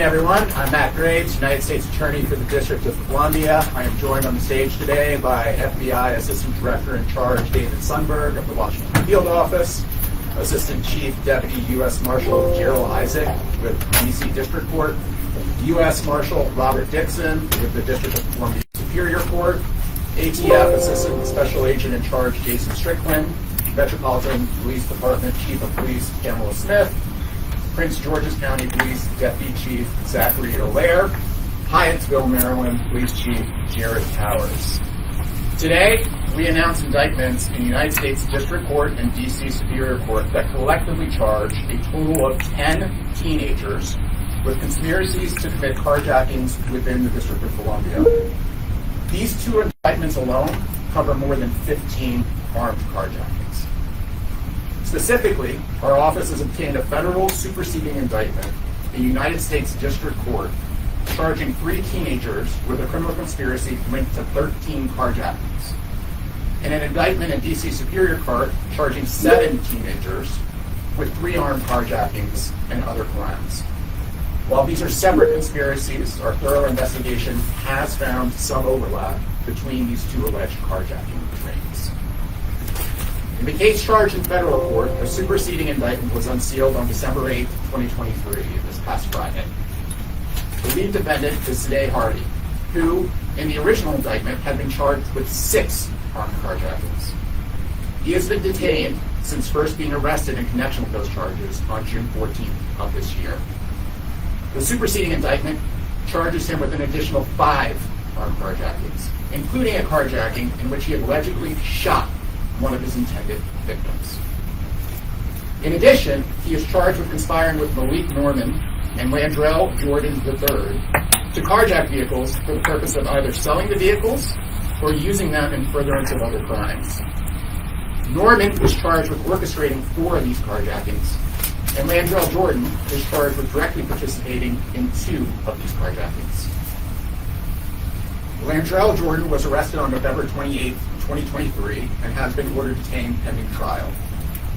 afternoon, everyone. I'm Matt Graves, United States Attorney for the District of Columbia. I am joined on the stage today by FBI Assistant Director in Charge David Sundberg of the Washington Field Office, Assistant Chief Deputy U.S. Marshal Gerald Isaac with D.C. District Court, U.S. Marshal Robert Dixon with the District of Columbia Superior Court, ATF Assistant Special Agent in Charge Jason Strickland, Metropolitan Police Department Chief of Police Pamela Smith, Prince George's County Police Deputy Chief Zachary Allaire, Hyattsville, Maryland Police Chief Jared Powers. Today, we announce indictments in United States District Court and D.C. Superior Court that collectively charge a total of 10 teenagers with conspiracies to commit carjackings within the District of Columbia. These two indictments alone cover more than 15 armed carjackings. Specifically, our office has obtained a federal superseding indictment in United States District Court charging 3 teenagers with a criminal conspiracy linked to 13 carjackings, and an indictment in D.C. Superior Court charging 7 teenagers with 3 armed carjackings and other crimes. While these are separate conspiracies, our thorough investigation has found some overlap between these 2 alleged carjacking rings. In the case charged in federal court, a superseding indictment was unsealed on December 8, 2023, this past Friday. The lead defendant is Today Hardy, who, in the original indictment, had been charged with 6 armed carjackings. He has been detained since first being arrested in connection with those charges on June 14th of this year. The superseding indictment charges him with an additional 5 armed carjackings, including a carjacking in which he allegedly shot one of his intended victims. In addition, he is charged with conspiring with Malik Norman and Landrell Jordan III to carjack vehicles for the purpose of either selling the vehicles or using them in furtherance of other crimes. Norman was charged with orchestrating 4 of these carjackings, and Landrell Jordan is charged with directly participating in 2 of these carjackings. Landrell Jordan was arrested on November 28, 2023, and has been ordered detained pending trial.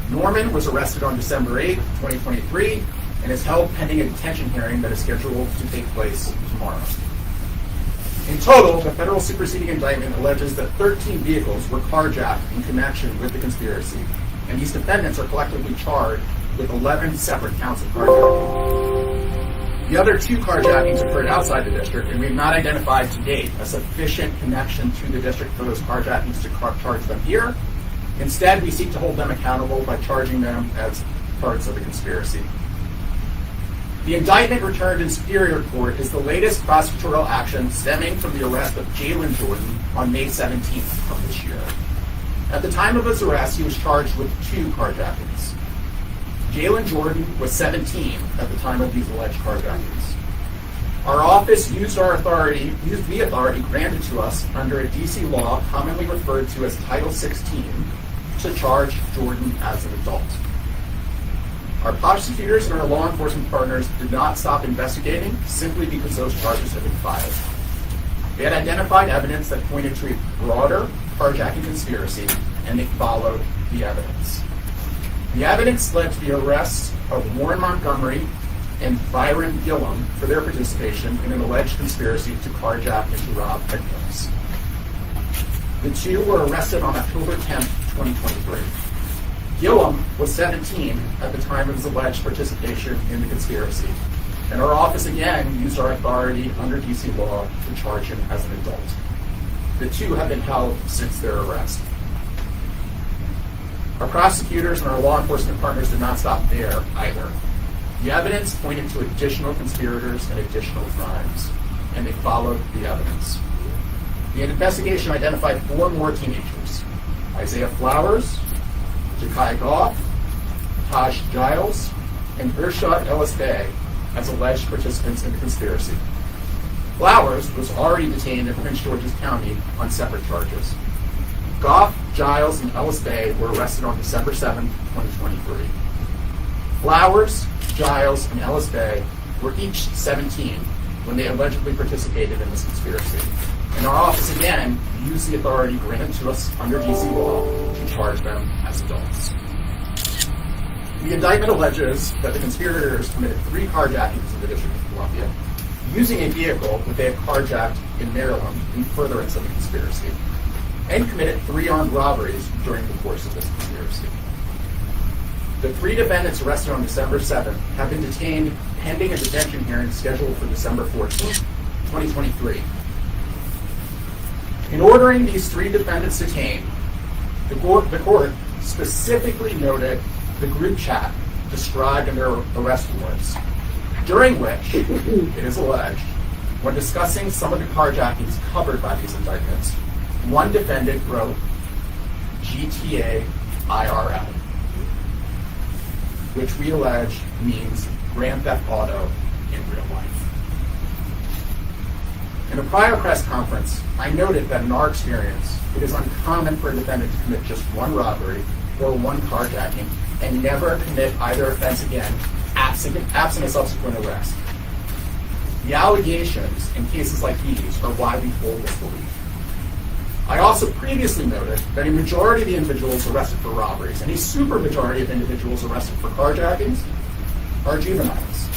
Norman was arrested on December 8, 2023, and is held pending a detention hearing that is scheduled to take place tomorrow. In total, the federal superseding indictment alleges that 13 vehicles were carjacked in connection with the conspiracy, and these defendants are collectively charged with 11 separate counts of carjacking. The other 2 carjackings occurred outside the district, and we have not identified to date a sufficient connection to the district for those carjackings to charge them here. Instead, we seek to hold them accountable by charging them as parts of the conspiracy. The indictment returned in Superior Court is the latest prosecutorial action stemming from the arrest of Jalen Jordan on May 17th of this year. At the time of his arrest, he was charged with 2 carjackings. Jalen Jordan was 17 at the time of these alleged carjackings. Our office used the authority granted to us under a D.C. law commonly referred to as Title 16 to charge Jordan as an adult. Our prosecutors and our law enforcement partners did not stop investigating simply because those charges had been filed. They had identified evidence that pointed to a broader carjacking conspiracy, and they followed the evidence. The evidence led to the arrests of Warren Montgomery and Byron Gillum for their participation in an alleged conspiracy to carjack and to rob victims. The 2 were arrested on October 10, 2023. Gillum was 17 at the time of his alleged participation in the conspiracy, and our office again used our authority under D.C. law to charge him as an adult. The 2 have been held since their arrest. Our prosecutors and our law enforcement partners did not stop there either. The evidence pointed to additional conspirators and additional crimes, and they followed the evidence. The investigation identified 4 more teenagers: Isaiah Flowers, Ja'Kai Goff, Taj Giles, and Irshad Ellis Bey as alleged participants in the conspiracy. Flowers was already detained in Prince George's County on separate charges. Goff, Giles, and Ellis Bey were arrested on December 7, 2023. Flowers, Giles, and Ellis Bey were each 17 when they allegedly participated in this conspiracy. And our office again used the authority granted to us under D.C. law to charge them as adults. The indictment alleges that the conspirators committed 3 carjackings in the District of Columbia using a vehicle that they had carjacked in Maryland in furtherance of the conspiracy, and committed 3 armed robberies during the course of this conspiracy. The 3 defendants arrested on December 7th have been detained pending a detention hearing scheduled for December 14th, 2023. In ordering these 3 defendants detained, the court specifically noted the group chat described in their arrest warrants, during which, it is alleged, when discussing some of the carjackings covered by these indictments, one defendant wrote GTA IRL, which we allege means Grand Theft Auto in real life. In a prior press conference, I noted that in our experience, it is uncommon for a defendant to commit just 1 robbery or 1 carjacking and never commit either offense again, absent a subsequent arrest. The allegations in cases like these are why we hold this belief. I also previously noted that a majority of the individuals arrested for robberies and a supermajority of individuals arrested for carjackings are juveniles.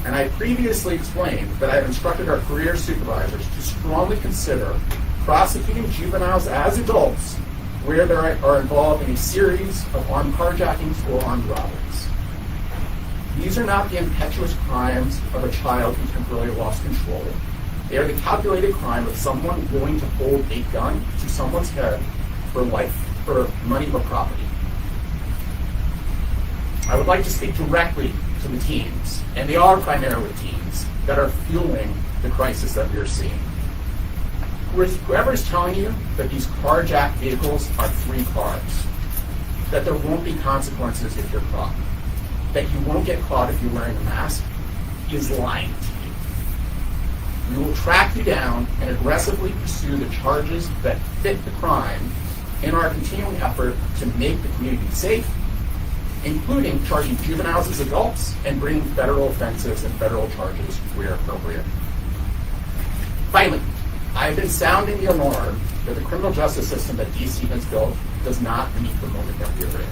And I previously explained that I have instructed our career supervisors to strongly consider prosecuting juveniles as adults where they are involved in a series of armed carjackings or armed robberies. These are not the impetuous crimes of a child who temporarily lost control. They are the calculated crime of someone willing to hold a gun to someone's head for life, for money or property. I would like to speak directly to the teens, and they are primarily teens, that are fueling the crisis that we are seeing. Whoever is telling you that these carjacked vehicles are free cars, that there won't be consequences if you're caught, that you won't get caught if you're wearing a mask, is lying to you. We will track you down and aggressively pursue the charges that fit the crime in our continuing effort to make the community safe, including charging juveniles as adults and bringing federal offenses and federal charges where appropriate. Finally, I have been sounding the alarm that the criminal justice system that D.C. has built does not meet the moment that we are in.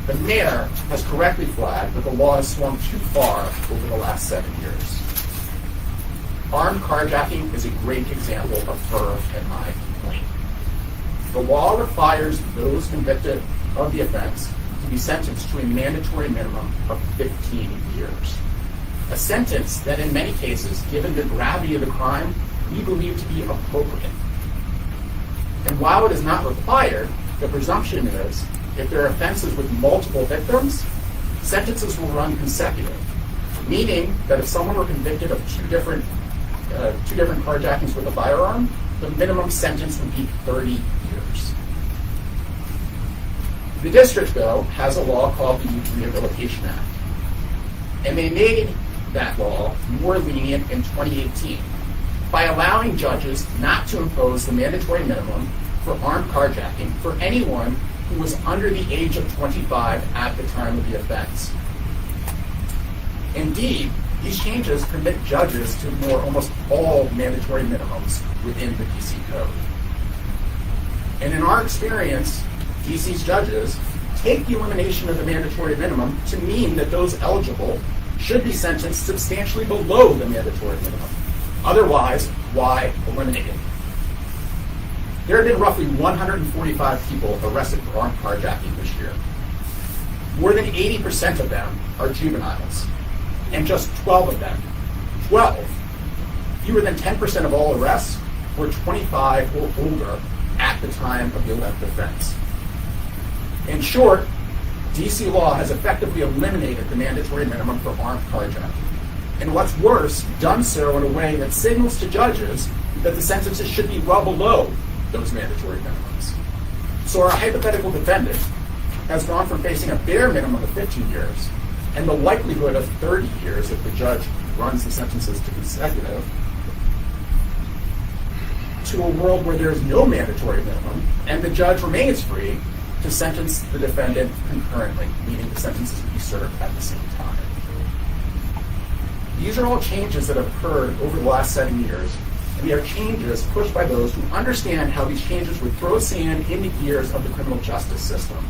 The mayor has correctly flagged that the law has swung too far over the last 7 years. Armed carjacking is a great example of her and my point. The law requires those convicted of the offense to be sentenced to a mandatory minimum of 15 years. A sentence that in many cases, given the gravity of the crime, we believe to be appropriate. And while it is not required, the presumption is if there are offenses with multiple victims, sentences will run consecutive, meaning that if someone were convicted of two different carjackings with a firearm, the minimum sentence would be 30 years. The district, though, has a law called the Youth Rehabilitation Act, and they made that law more lenient in 2018 by allowing judges not to impose the mandatory minimum for armed carjacking for anyone who was under the age of 25 at the time of the offense. Indeed, these changes permit judges to ignore almost all mandatory minimums within the DC Code. And in our experience, DC's judges take the elimination of the mandatory minimum to mean that those eligible should be sentenced substantially below the mandatory minimum. Otherwise, why eliminate it? There have been roughly 145 people arrested for armed carjacking this year. More than 80% of them are juveniles, and just 12 of them, fewer than 10% of all arrests, were 25 or older at the time of the alleged offense. In short, DC law has effectively eliminated the mandatory minimum for armed carjacking. And what's worse, done so in a way that signals to judges that the sentences should be well below those mandatory minimums. So our hypothetical defendant has gone from facing a bare minimum of 15 years and the likelihood of 30 years if the judge runs the sentences to consecutive, to a world where there is no mandatory minimum and the judge remains free to sentence the defendant concurrently, meaning the sentences will be served at the same time. These are all changes that have occurred over the last 7 years, and they are changes pushed by those who understand how these changes would throw sand in the gears of the criminal justice system.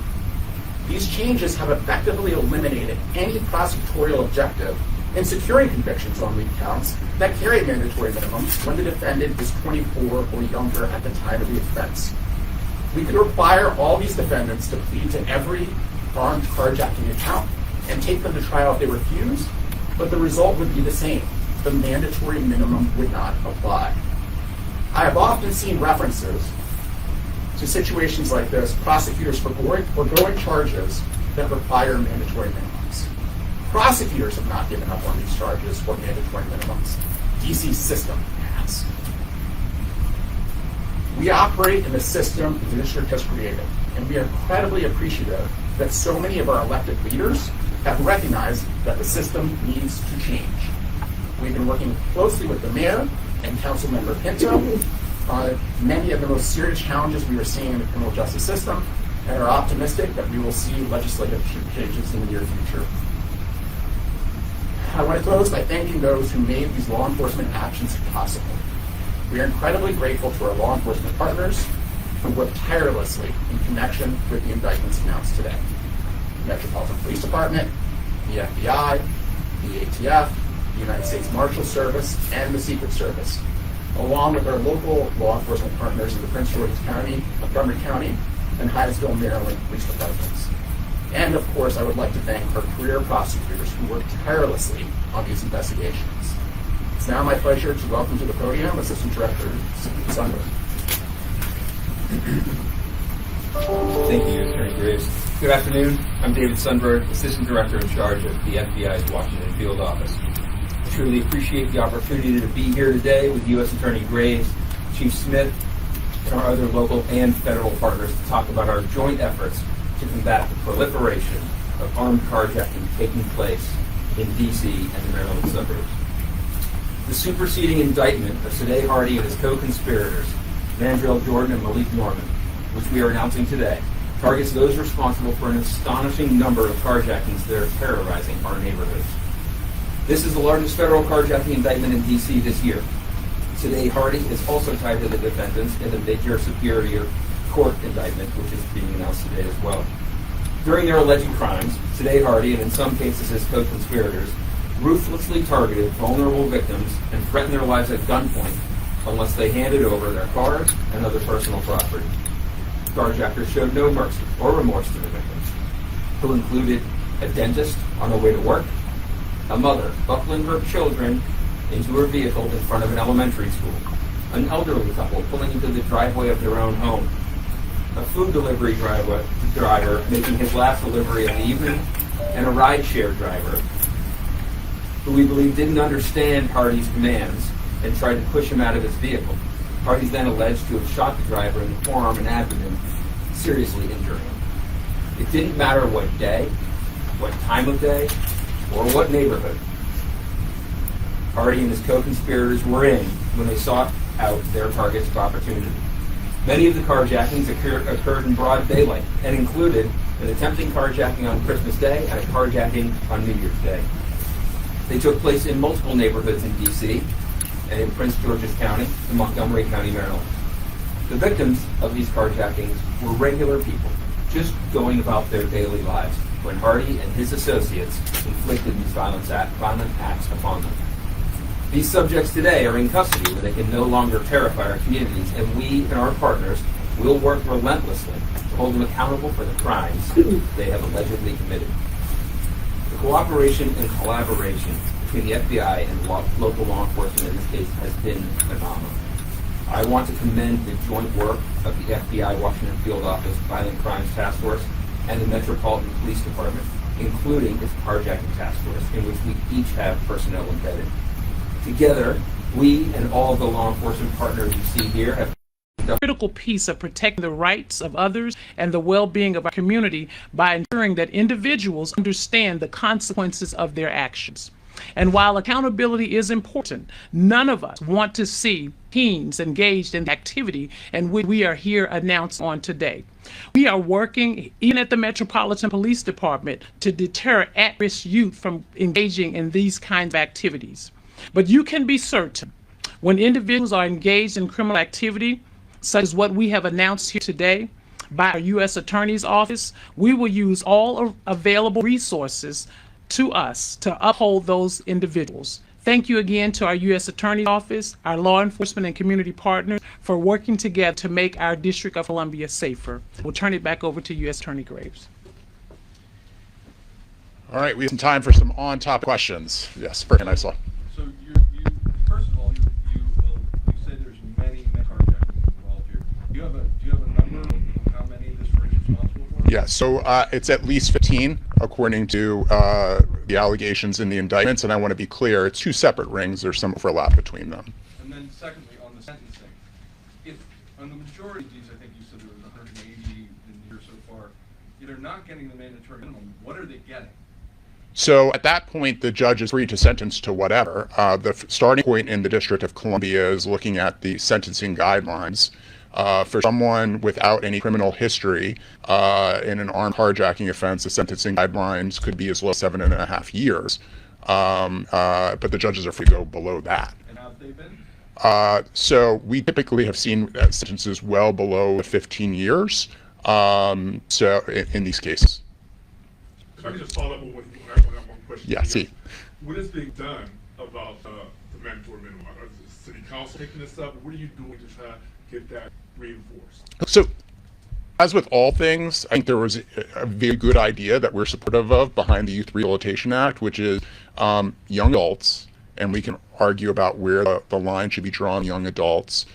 These changes have effectively eliminated any prosecutorial objective in securing convictions on lead counts that carry mandatory minimums when the defendant is 24 or younger at the time of the offense. We could require all these defendants to plead to every armed carjacking account and take them to trial if they refuse, but the result would be the same. The mandatory minimum would not apply. I have often seen references to situations like this, prosecutors foregoing charges that require mandatory minimums. Prosecutors have not given up on these charges or mandatory minimums. DC's system has. We operate in the system the district has created, and we are incredibly appreciative that so many of our elected leaders have recognized that the system needs to change. We've been working closely with the mayor and Councilmember Pinto on many of the most serious challenges we are seeing in the criminal justice system, and are optimistic that we will see legislative changes in the near future. I want to close by thanking those who made these law enforcement actions possible. We are incredibly grateful to our law enforcement partners who worked tirelessly in connection with the indictments announced today. The Metropolitan Police Department, the FBI, the ATF, the United States Marshal Service, and the Secret Service, along with our local law enforcement partners in the Prince George's County, Montgomery County, and Hyattsville, Maryland police departments. And of course, I would like to thank our career prosecutors who worked tirelessly on these investigations. It's now my pleasure to welcome to the podium Assistant Director Sundberg. Thank you, Attorney Graves. Good afternoon. I'm David Sundberg, Assistant Director in charge of the FBI's Washington Field Office. I truly appreciate the opportunity to be here today with U.S. Attorney Graves, Chief Smith, and our other local and federal partners to talk about our joint efforts to combat the proliferation of armed carjacking taking place in D.C. and the Maryland suburbs. The superseding indictment of Sadeh Hardy and his co-conspirators, Mandrell Jordan and Malik Norman, which we are announcing today, targets those responsible for an astonishing number of carjackings that are terrorizing our neighborhoods. This is the largest federal carjacking indictment in D.C. this year. Sadeh Hardy is also tied to the defendants in the Major Superior Court indictment, which is being announced today as well. During their alleged crimes, Sadeh Hardy, and in some cases his co-conspirators, ruthlessly targeted vulnerable victims and threatened their lives at gunpoint unless they handed over their cars and other personal property. Carjackers showed no mercy or remorse to the victims, who included a dentist on her way to work, a mother buckling her children into her vehicle in front of an elementary school, an elderly couple pulling into the driveway of their own home, a food delivery driver making his last delivery of the evening, and a rideshare driver who we believe didn't understand Hardy's commands and tried to push him out of his vehicle. Hardy's then alleged to have shot the driver in the forearm and abdomen, seriously injuring him. It didn't matter what day, what time of day, or what neighborhood Hardy and his co-conspirators were in when they sought out their targets of opportunity. Many of the carjackings occurred in broad daylight and included an attempting carjacking on Christmas Day and a carjacking on New Year's Day. They took place in multiple neighborhoods in D.C. and in Prince George's County and Montgomery County, Maryland. The victims of these carjackings were regular people, just going about their daily lives, when Hardy and his associates inflicted these violent acts upon them. These subjects today are in custody where they can no longer terrify our communities, and we and our partners will work relentlessly to hold them accountable for the crimes they have allegedly committed. The cooperation and collaboration between the FBI and local law enforcement in this case has been phenomenal. I want to commend the joint work of the FBI Washington Field Office Violent Crimes Task Force and the Metropolitan Police Department, including its carjacking task force, in which we each have personnel embedded. Together, we and all of the law enforcement partners you see here have a critical piece of protecting the rights of others and the well-being of our community by ensuring that individuals understand the consequences of their actions. And while accountability is important, none of us want to see teens engaged in the activity in which we are here announced on today. We are working, even at the Metropolitan Police Department, to deter at-risk youth from engaging in these kinds of activities. But you can be certain, when individuals are engaged in criminal activity, such as what we have announced here today, by our U.S. Attorney's Office, we will use all available resources to us to uphold those individuals. Thank you again to our U.S. Attorney's Office, our law enforcement and community partners for working together to make our District of Columbia safer. We'll turn it back over to U.S. Attorney Graves. All right, we have some time for some on-top questions. Yes, Brian, I saw. So you first of all, you say there's many carjackings involved here. Do you have a number of how many this ring is responsible for? Yeah, so it's at least 15, according to the allegations in the indictments, and I want to be clear, it's two separate rings. There's some overlap between them. And then secondly, on the sentencing, if on the majority of these, I think you said there was 180 in here so far, they're not getting the mandatory minimum. What are they getting? So at that point, the judge is free to sentence to whatever. The starting point in the District of Columbia is looking at the sentencing guidelines. For someone without any criminal history in an armed carjacking offense, the sentencing guidelines could be as low as 7.5 years. But the judges are free to go below that. And how have they been? So we typically have seen sentences well below 15 years. So in these cases. If I could just follow up with one question. Yeah, see. What is being done about the mandatory minimum? Is the city council taking this up? What are you doing to try to get that reinforced? So, as with all things, I think there was a very good idea that we're supportive of behind the Youth Rehabilitation Act, which is young adults, and we can argue about where the line should be drawn. Young adults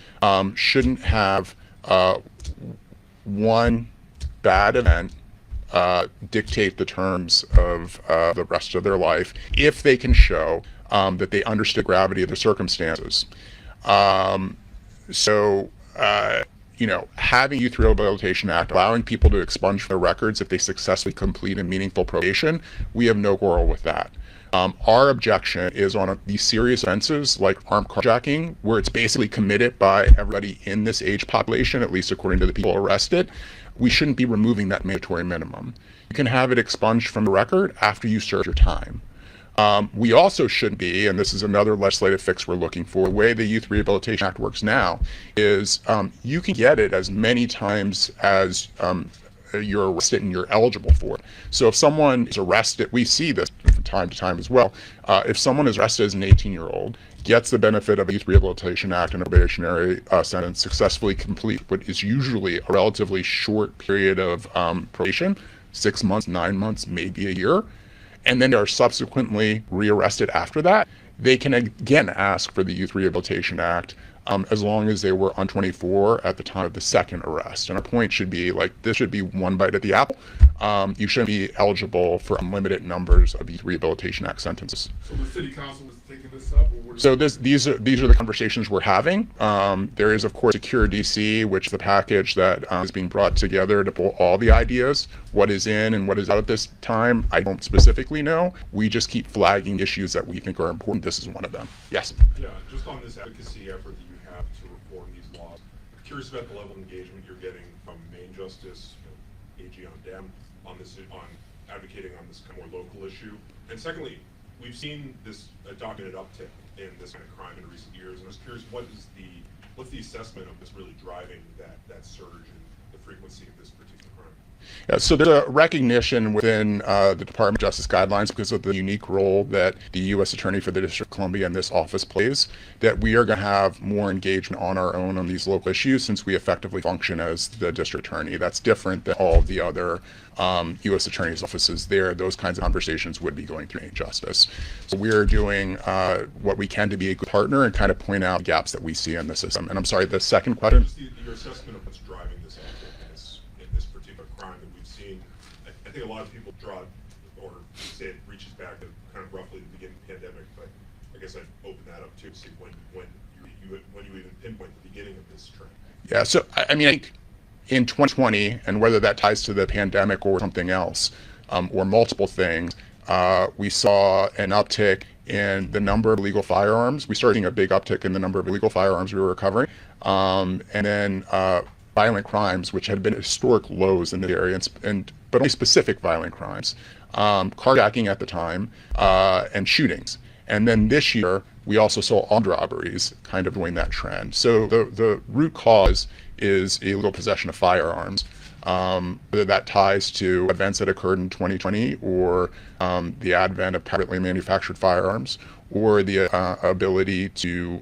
shouldn't have one bad event dictate the terms of the rest of their life if they can show that they understood the gravity of the circumstances. Having Youth Rehabilitation Act, allowing people to expunge their records if they successfully complete a meaningful probation, we have no quarrel with that. Our objection is on these serious offenses like armed carjacking, where it's basically committed by everybody in this age population, at least according to the people arrested. We shouldn't be removing that mandatory minimum. You can have it expunged from the record after you serve your time. We also should be, and this is another legislative fix we're looking for, the way the Youth Rehabilitation Act works now is you can get it as many times as you're arrested and you're eligible for it. So if someone is arrested, we see this from time to time as well, if someone is arrested as an 18-year-old, gets the benefit of a Youth Rehabilitation Act and a probationary sentence, successfully complete what is usually a relatively short period of probation, 6 months, 9 months, maybe a year, and then they are subsequently rearrested after that, they can again ask for the Youth Rehabilitation Act as long as they were under 24 at the time of the second arrest. And our point should be this should be one bite at the apple. You shouldn't be eligible for unlimited numbers of Youth Rehabilitation Act sentences. So the city council is taking this up? Or so these are the conversations we're having. There is, of course, Secure DC, which is the package that is being brought together to pull all the ideas. What is in and what is out at this time, I don't specifically know. We just keep flagging issues that we think are important. This is one of them. Yes? Yeah, just on this advocacy effort that you have to reform these laws, I'm curious about the level of engagement you're getting from Main Justice, AG on Dem, on advocating on this kind of more local issue. And secondly, we've seen this documented uptick in this kind of crime in recent years, and I was curious, what's the assessment of this really driving that surge in the frequency of this particular crime? Yeah, so there's a recognition within the Department of Justice guidelines because of the unique role that the U.S. Attorney for the District of Columbia and this office plays, that we are going to have more engagement on our own on these local issues since we effectively function as the district attorney. That's different than all of the other U.S. Attorney's offices there. Those kinds of conversations would be going through justice. So we're doing what we can to be a good partner and kind of point out gaps that we see in the system. And I'm sorry, the second question? Just your assessment of what's driving this uptick in this particular crime that we've seen. I think a lot of people draw or say it reaches back to kind of roughly the beginning of the pandemic, but I guess I'd open that up too to see when you even pinpoint the beginning of this trend. Yeah, so I mean, I think in 2020, and whether that ties to the pandemic or something else, or multiple things, we saw an uptick in the number of illegal firearms. We started seeing a big uptick in the number of illegal firearms we were recovering, and then violent crimes, which had been historic lows in the area, but only specific violent crimes, carjacking at the time, and shootings. And then this year, we also saw armed robberies kind of doing that trend. So the root cause is illegal possession of firearms. whether that ties to events that occurred in 2020 or the advent of privately manufactured firearms or the ability to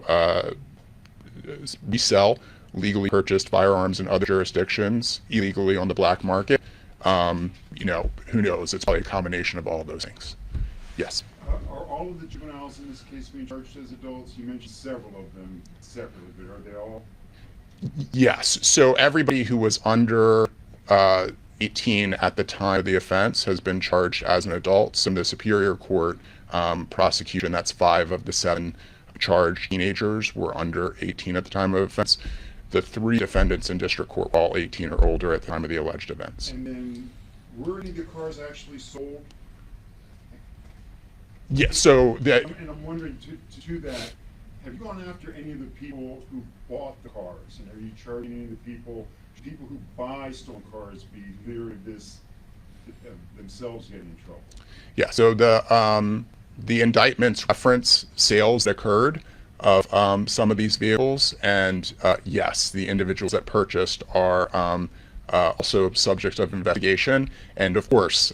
resell legally purchased firearms in other jurisdictions illegally on the black market. Who knows? It's probably a combination of all of those things. Yes. Are all of the juveniles in this case being charged as adults? You mentioned several of them separately, but are they all? Yes. So everybody who was under 18 at the time of the offense has been charged as an adult. So the Superior Court prosecution, that's 5 of the 7 charged teenagers were under 18 at the time of offense. The 3 defendants in district court were all 18 or older at the time of the alleged events. And then were any of the cars actually sold? Yeah, so that. And I'm wondering, to that, have you gone after any of the people who bought the cars? And are you charging any of the people who buy stolen cars be leery of this, themselves getting in trouble? Yeah, so the indictments reference sales that occurred of some of these vehicles, and yes, the individuals that purchased are also subject of investigation. And of course,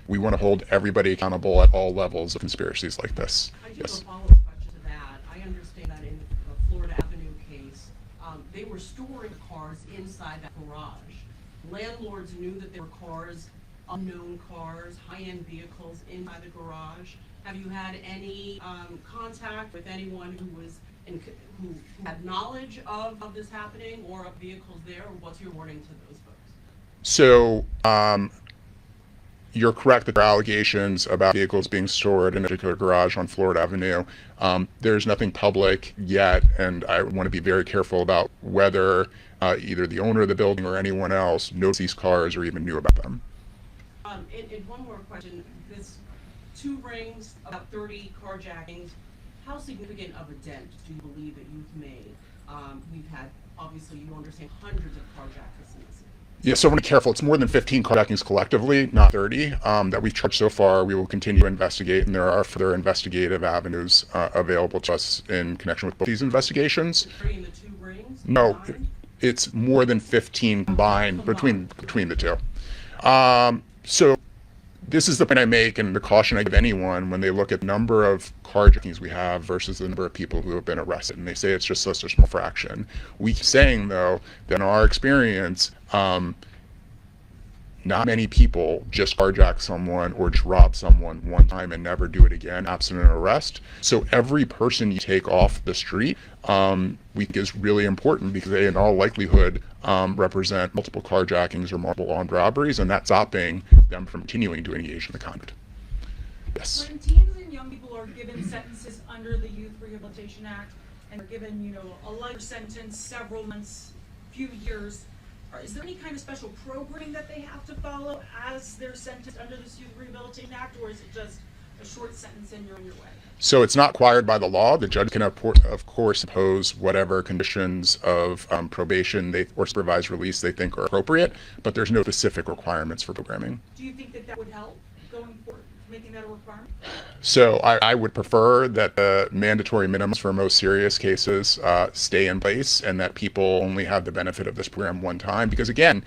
we want to hold everybody accountable at all levels of conspiracies like this. I do Yes. have a follow-up question to that. I understand that in the Florida Avenue case, they were storing cars inside that garage. Landlords knew that there were cars, unknown cars, high-end vehicles inside the garage. Have you had any contact with anyone who had knowledge of this happening or of vehicles there? Or what's your warning to those folks? So you're correct that there are allegations about vehicles being stored in a particular garage on Florida Avenue. There's nothing public yet, and I want to be very careful about whether either the owner of the building or anyone else knows these cars or even knew about them. And one more question. This 2 rings, about 30 carjackings. How significant of a dent do you believe that you've made? We've had, obviously, you understand, hundreds of carjackers in the city. Yeah, so I want to be careful. It's more than 15 carjackings collectively, not 30, that we've charged so far. We will continue to investigate, and there are further investigative avenues available to us in connection with both these investigations. 30 in the 2 rings? No, 9? it's more than 15 combined between the two. So this is the point I make, and the caution I give anyone when they look at the number of carjackings we have versus the number of people who have been arrested, and they say it's just such a small fraction. We keep saying, though, that in our experience, not many people just carjack someone or just rob someone one time and never do it again, absent an arrest. So every person you take off the street, we think is really important because they, in all likelihood, represent multiple carjackings or multiple armed robberies, and that's stopping them from continuing to engage in the conduct. Yes. When teens and young people are given sentences under the Youth Rehabilitation Act and are given, a lighter sentence, several months, few years, is there any kind of special programming that they have to follow as they're sentenced under this Youth Rehabilitation Act, or is it just a short sentence and you're on your way? So it's not required by the law. The judge can, of course, impose whatever conditions of probation or supervised release they think are appropriate, but there's no specific requirements for programming. Do you think that would help going forward, making that a requirement? So I would prefer that the mandatory minimums for most serious cases stay in place and that people only have the benefit of this program one time, because again,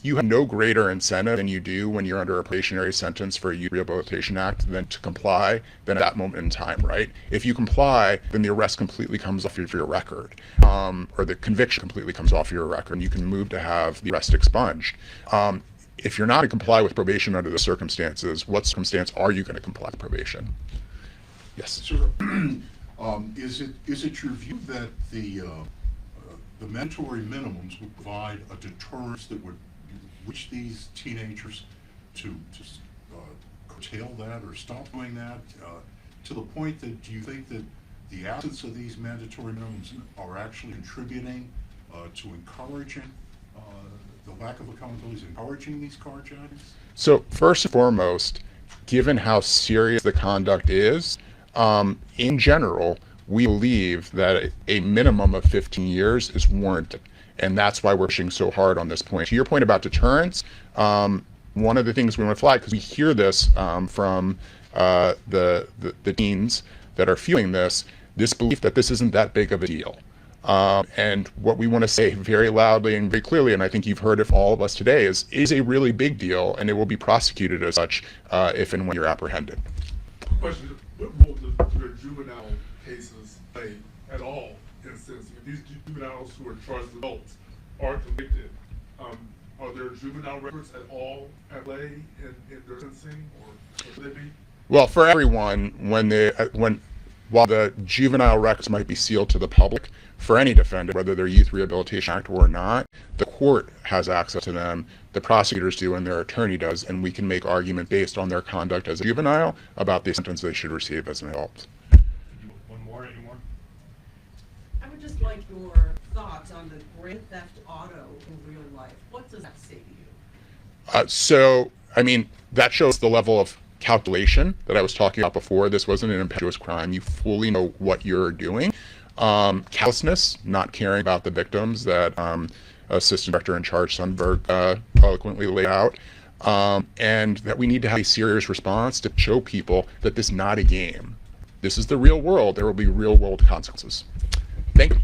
you have no greater incentive than you do when you're under a probationary sentence for a Youth Rehabilitation Act than to comply than at that moment in time, right? If you comply, then the arrest completely comes off your record, or the conviction completely comes off your record, and you can move to have the arrest expunged. If you're not going to comply with probation under the circumstances, what circumstance are you going to comply with probation? Yes. Sir, is it your view that the mandatory minimums would provide a deterrence that would reach these teenagers to curtail that or stop doing that, to the point that do you think that the absence of these mandatory minimums are actually contributing to encouraging the lack of accountability, is encouraging these carjackings? So first and foremost, given how serious the conduct is, in general, we believe that a minimum of 15 years is warranted. And that's why we're pushing so hard on this point. To your point about deterrence, one of the things we want to flag, because we hear this from the teens that are feeling this belief that this isn't that big of a deal. And what we want to say very loudly and very clearly, and I think you've heard it from all of us today, is a really big deal, and it will be prosecuted as such if and when you're apprehended. Question, what role do the juvenile cases play at all in sentencing? If these juveniles who are charged as adults are convicted, are there juvenile records at all at play in their sentencing, or should they be? Well, for everyone, while the juvenile records might be sealed to the public, for any defendant, whether they're Youth Rehabilitation Act or not, the court has access to them, the prosecutors do, and their attorney does, and we can make argument based on their conduct as a juvenile about the sentence they should receive as an adult. One more, any more? I would just like your thoughts on the grand theft auto in real life. What does that say to you? So, I mean, that shows the level of calculation that I was talking about before. This wasn't an impetuous crime. You fully know what you're doing. Callousness, not caring about the victims that Assistant Director in Charge Sundberg eloquently laid out, and that we need to have a serious response to show people that this is not a game. This is the real world. There will be real world consequences. Thank you.